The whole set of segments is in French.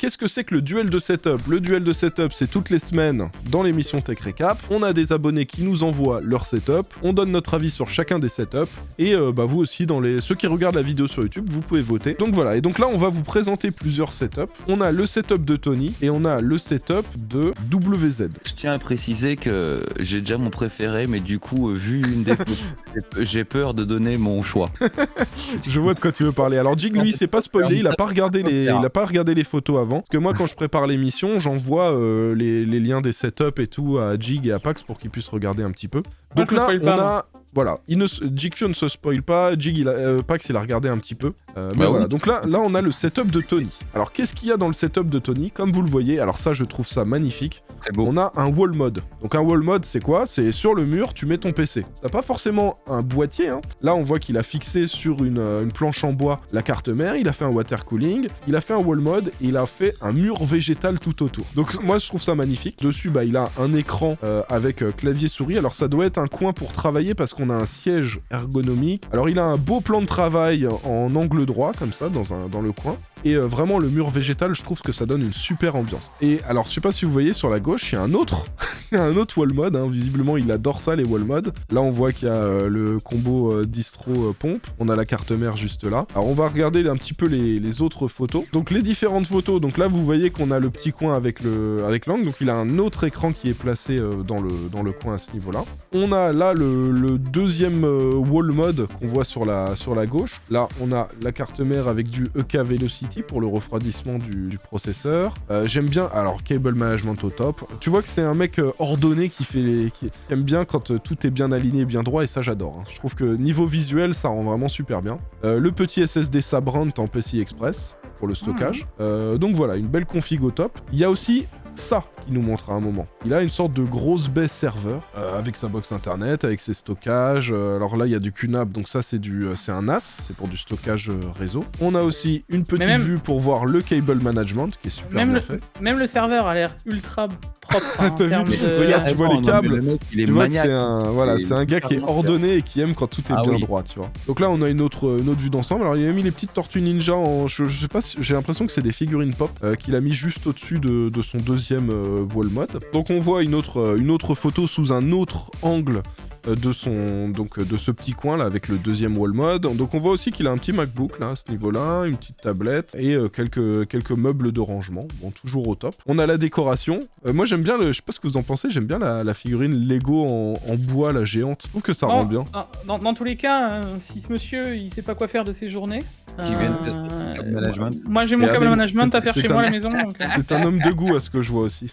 qu'est-ce que c'est que le duel de setup? Le duel de setup, c'est toutes les semaines dans l'émission Tech Recap. On a des abonnés qui nous envoient leur setup, on donne notre avis sur chacun des setups, et vous aussi, ceux qui regardent la vidéo sur YouTube, vous pouvez voter. Donc voilà, et donc là, on va vous présenter plusieurs setups. On a le setup de Tony, et on a le setup de WZ. Je tiens à préciser que j'ai déjà mon préféré, mais du coup, vu une des photos, j'ai peur de donner mon choix. Je vois de quoi tu veux parler. Alors Jig, lui, il s'est pas spoilé, il a pas regardé les photos avant. Parce que moi, quand je prépare l'émission, j'envoie les liens des setups et tout à Jig et à Pax pour qu'ils puissent regarder un petit peu. Donc là, on a... Voilà, Jigfio ne se spoil pas, Jig, Pax, il a regardé un petit peu. Mais voilà, donc là, on a le setup de Tony. Alors, qu'est-ce qu'il y a dans le setup de Tony? Comme vous le voyez, alors ça, je trouve ça magnifique. Très beau. On a un wall mode. Donc, un wall mode, c'est quoi? C'est sur le mur, tu mets ton PC. T'as pas forcément un boîtier, hein. Là, on voit qu'il a fixé sur une planche en bois la carte mère, il a fait un water cooling, il a fait un wall mode, et il a fait un mur végétal tout autour. Donc, moi, je trouve ça magnifique. Dessus, il a un écran avec clavier-souris. Alors, ça doit être un coin pour travailler parce qu'on a un siège ergonomique. Alors, il a un beau plan de travail en angle droit, comme ça, dans le coin. Et vraiment, le mur végétal, je trouve que ça donne une super ambiance. Et alors, je sais pas si vous voyez, sur la gauche, il y a un autre wall mode. Hein. Visiblement, il adore ça, les wall modes. Là, on voit qu'il y a le combo distro pompe. On a la carte mère juste là. Alors, on va regarder un petit peu les autres photos. Donc, les différentes photos. Donc là, vous voyez qu'on a le petit coin avec l'angle. Donc, il a un autre écran qui est placé dans le coin à ce niveau-là. On a là le deuxième wall mode qu'on voit sur la gauche. Là, on a la carte mère avec du EK Velocity pour le refroidissement du processeur. J'aime bien, alors cable management au top. Tu vois que c'est un mec ordonné qui aime bien quand tout est bien aligné, bien droit, et ça j'adore. Hein. Je trouve que niveau visuel, ça rend vraiment super bien. Le petit SSD Sabrent en PCI Express pour le stockage. Donc voilà, une belle config au top. Il y a aussi ça qui nous montre à un moment. Il a une sorte de grosse baie serveur avec sa box internet, avec ses stockages. Alors là, il y a du QNAP, donc ça c'est un NAS, c'est pour du stockage réseau. On a aussi une petite vue pour voir le cable management qui est super bien fait. Même le serveur a l'air ultra propre. En termes de... Regarde, tu vois les câbles. Le mec, il est Tu vois que maniaque. c'est un gars qui est ordonné et qui aime quand tout est bien droit, tu vois. Donc là, on a une autre vue d'ensemble. Alors, il a mis les petites tortues ninja je sais pas, j'ai l'impression que c'est des figurines pop qu'il a mis juste au-dessus de son deuxième wall mode. Donc, on voit une autre photo sous un autre angle de ce petit coin là avec le deuxième wall mode. Donc on voit aussi qu'il a un petit MacBook là à ce niveau-là, une petite tablette et quelques meubles de rangement. Bon, toujours au top. On a la décoration. Moi j'aime bien je sais pas ce que vous en pensez, j'aime bien la figurine Lego en bois, la géante. Je trouve que ça rend bien. Dans tous les cas, si ce monsieur il sait pas quoi faire de ses journées, Qui vient de câble management. Moi j'ai mon câble management à faire chez moi à la maison. Donc... C'est un homme de goût à ce que je vois aussi.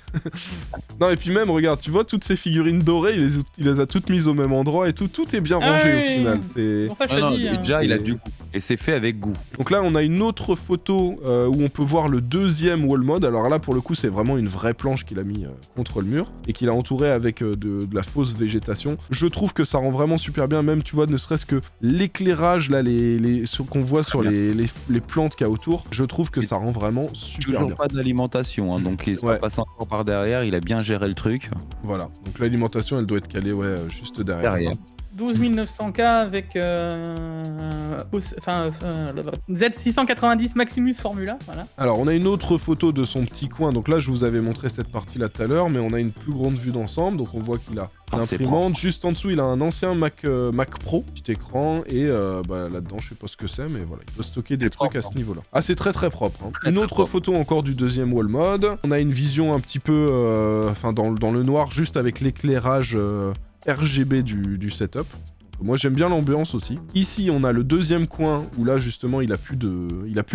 Non, et puis même regarde, tu vois toutes ces figurines dorées, il les a toutes mises au même endroit et tout est bien rangé au final. C'est pour ça que je te dis. Déjà, il a du goût et c'est fait avec goût. Donc là, on a une autre photo où on peut voir le deuxième wall mode. Alors là, pour le coup, c'est vraiment une vraie planche qu'il a mis contre le mur et qu'il a entouré avec de la fausse végétation. Je trouve que ça rend vraiment super bien, même tu vois, ne serait-ce que l'éclairage là, ce qu'on voit sur les plantes qu'il y a autour. Je trouve que ça rend vraiment super bien. Toujours pas d'alimentation, hein, donc ça passe encore par derrière. Il a bien géré le truc. Voilà. Donc l'alimentation, elle doit être calée, juste derrière. 12 900K avec Z690 Maximus Formula, voilà. Alors on a une autre photo de son petit coin, donc là je vous avais montré cette partie là tout à l'heure, mais on a une plus grande vue d'ensemble, donc on voit qu'il a l'imprimante, juste en dessous il a un ancien Mac Pro, petit écran, et là-dedans je sais pas ce que c'est, mais voilà, il peut stocker des trucs à ce niveau-là. Ah, c'est très très propre. Hein. Une autre photo encore du deuxième wall mode, on a une vision un petit peu, dans le noir, juste avec l'éclairage RGB du setup. Moi j'aime bien l'ambiance aussi. Ici on a le deuxième coin où là justement il a plus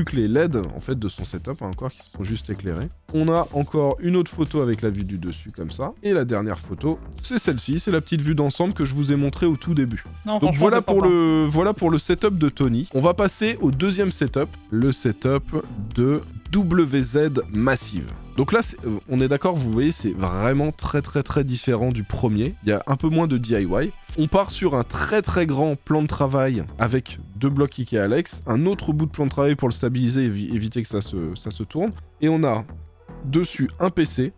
que les LED en fait de son setup encore qui sont juste éclairés. On a encore une autre photo avec la vue du dessus comme ça. Et la dernière photo, c'est celle-ci, c'est la petite vue d'ensemble que je vous ai montrée au tout début. Donc voilà pour le setup de Tony. On va passer au deuxième setup, le setup de WZ Massive. Donc là, on est d'accord, vous voyez, c'est vraiment très très très différent du premier. Il y a un peu moins de DIY. On part sur un très très grand plan de travail avec 2 blocs Ikea Alex, un autre bout de plan de travail pour le stabiliser et éviter que ça se tourne. Et on a dessus un PC,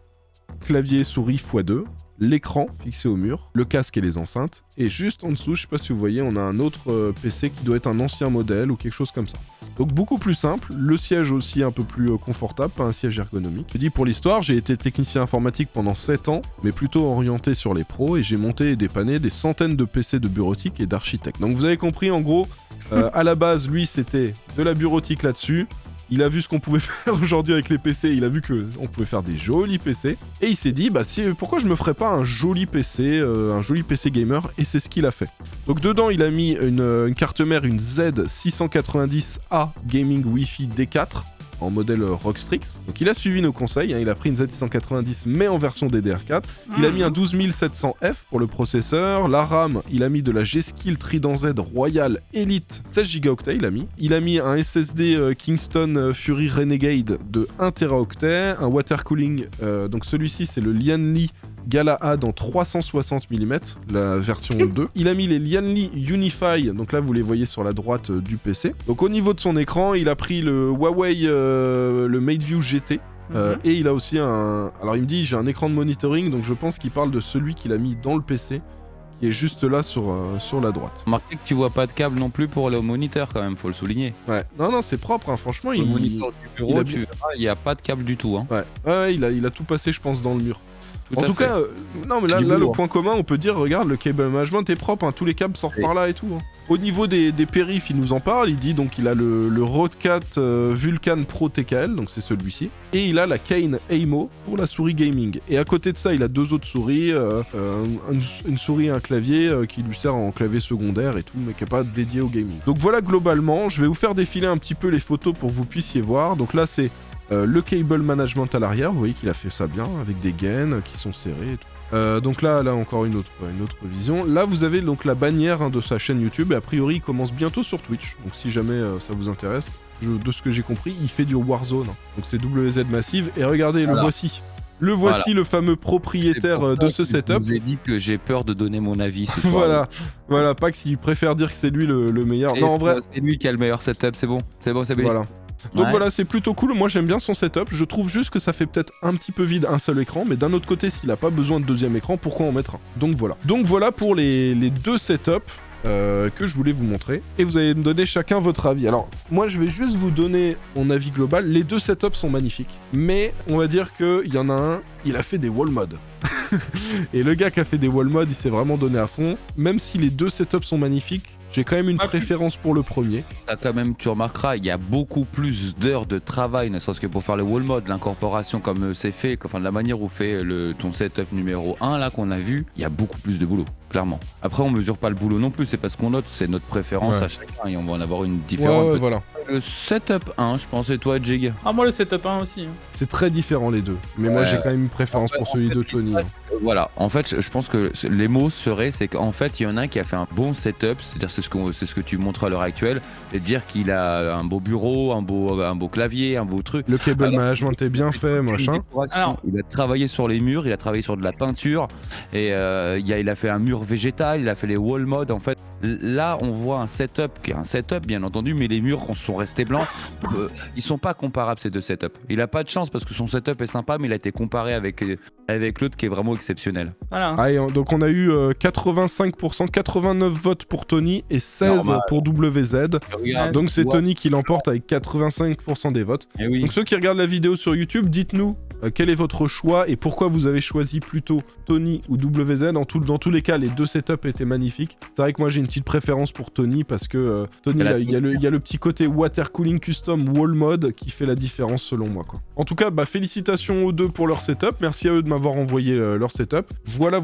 clavier souris x2, l'écran fixé au mur, le casque et les enceintes. Et juste en dessous, je sais pas si vous voyez, on a un autre PC qui doit être un ancien modèle ou quelque chose comme ça. Donc beaucoup plus simple, le siège aussi un peu plus confortable, pas un siège ergonomique. Je dis pour l'histoire, j'ai été technicien informatique pendant 7 ans, mais plutôt orienté sur les pros, et j'ai monté et dépanné des centaines de PC de bureautique et d'architectes. Donc vous avez compris, en gros, à la base, lui, c'était de la bureautique là-dessus. Il a vu ce qu'on pouvait faire aujourd'hui avec les PC, il a vu qu'on pouvait faire des jolis PC, et il s'est dit, bah pourquoi je me ferais pas un joli PC gamer, et c'est ce qu'il a fait. Donc dedans, il a mis une carte mère, une Z690A Gaming Wi-Fi D4, en modèle Rockstrix. Donc il a suivi nos conseils, hein, il a pris une Z690 mais en version DDR4. Il a mis un 12700F pour le processeur. La RAM, il a mis de la G-Skill Trident Z Royal Elite 16 Go il a mis. Il a mis un SSD Kingston Fury Renegade de 1 Teraoctet, un water cooling, donc celui-ci c'est le Lianli Galahad en 360 mm, la version 2. Il a mis les Lianli Unify, donc là vous les voyez sur la droite du PC. Donc au niveau de son écran, il a pris le Huawei, le MateView GT. Et il a aussi un... Alors il me dit j'ai un écran de monitoring, donc je pense qu'il parle de celui qu'il a mis dans le PC, qui est juste là sur la droite. Remarquez que tu vois pas de câble non plus pour le moniteur quand même, faut le souligner. Ouais, non c'est propre, hein. Franchement Le moniteur du bureau, il n'y a pas de câble du tout. Hein. Ouais, il a tout passé je pense dans le mur. En tout cas, non mais là le point commun, on peut dire, regarde, le cable management est propre, hein, tous les câbles sortent par là et tout. Hein. Au niveau des périphes, il nous en parle, il dit donc il a le Rode 4 Vulcan Pro TKL, donc c'est celui-ci, et il a la Kane Aimo pour la souris gaming. Et à côté de ça, il a 2 autres souris, une souris et un clavier qui lui sert en clavier secondaire et tout, mais qui n'est pas dédié au gaming. Donc voilà globalement, je vais vous faire défiler un petit peu les photos pour que vous puissiez voir. Donc là c'est le cable management à l'arrière, vous voyez qu'il a fait ça bien, avec des gaines qui sont serrées et tout. Donc là encore une autre vision. Là vous avez donc la bannière de sa chaîne YouTube, et a priori il commence bientôt sur Twitch, donc si jamais ça vous intéresse, de ce que j'ai compris, il fait du Warzone, donc c'est WZ Massive, et regardez, le voici. Le fameux propriétaire de ce setup. Je vous ai dit que j'ai peur de donner mon avis ce soir. voilà, pas que s'il préfère dire que c'est lui le meilleur. Non, en vrai, c'est lui qui a le meilleur setup, c'est bon, c'est bien. Voilà. Donc voilà, c'est plutôt cool, moi j'aime bien son setup, je trouve juste que ça fait peut-être un petit peu vide un seul écran, mais d'un autre côté, s'il a pas besoin de deuxième écran, pourquoi en mettre un? Donc voilà pour les 2 setups que je voulais vous montrer, et vous allez me donner chacun votre avis. Alors moi je vais juste vous donner mon avis global. Les 2 setups sont magnifiques, mais on va dire qu'il y en a un, il a fait des wall mods. Et le gars qui a fait des wall mods, il s'est vraiment donné à fond. Même si les 2 setups sont magnifiques, j'ai quand même une préférence pour le premier. Là, quand même, tu remarqueras, il y a beaucoup plus d'heures de travail, ne serait-ce que pour faire le wall mod, l'incorporation comme c'est fait, enfin de la manière où fait ton setup numéro 1 là qu'on a vu, il y a beaucoup plus de boulot, clairement. Après, on mesure pas le boulot non plus, c'est parce qu'on note, c'est notre préférence à chacun et on va en avoir une différente. Voilà. Le setup 1, je pense, et toi, Jig? Ah, moi le setup 1 aussi. C'est très différent les deux, mais moi j'ai quand même une préférence pour celui de Tony. Voilà, en fait, je pense que les mots seraient, c'est qu'en fait, il y en a un qui a fait un bon setup, c'est-à-dire c'est ce que tu montres à l'heure actuelle, et dire qu'il a un beau bureau, un beau clavier, un beau truc. Le cable management est bien fait, machin. Alors, il a travaillé sur les murs, il a travaillé sur de la peinture, et il a fait un mur végétal, il a fait les wall mods. En fait, là, on voit un setup qui est un setup, bien entendu, mais les murs sont restés blancs. Ils sont pas comparables, ces 2 setups. Il a pas de chance parce que son setup est sympa, mais il a été comparé avec l'autre qui est vraiment exceptionnel. Voilà. Ah, donc on a eu 85%, 89 votes pour Tony et 16 pour WZ. Donc c'est Tony qui l'emporte avec 85% des votes. Oui. Donc ceux qui regardent la vidéo sur YouTube, dites-nous quel est votre choix et pourquoi vous avez choisi plutôt Tony ou WZ. Dans tous les cas, les 2 setups étaient magnifiques. C'est vrai que moi j'ai une petite préférence pour Tony parce que Tony, il y a le petit côté water cooling custom wall mod qui fait la différence selon moi, quoi. En tout cas, félicitations aux 2 pour leur setup. Merci à eux de m'avoir envoyé leur setup. Voilà.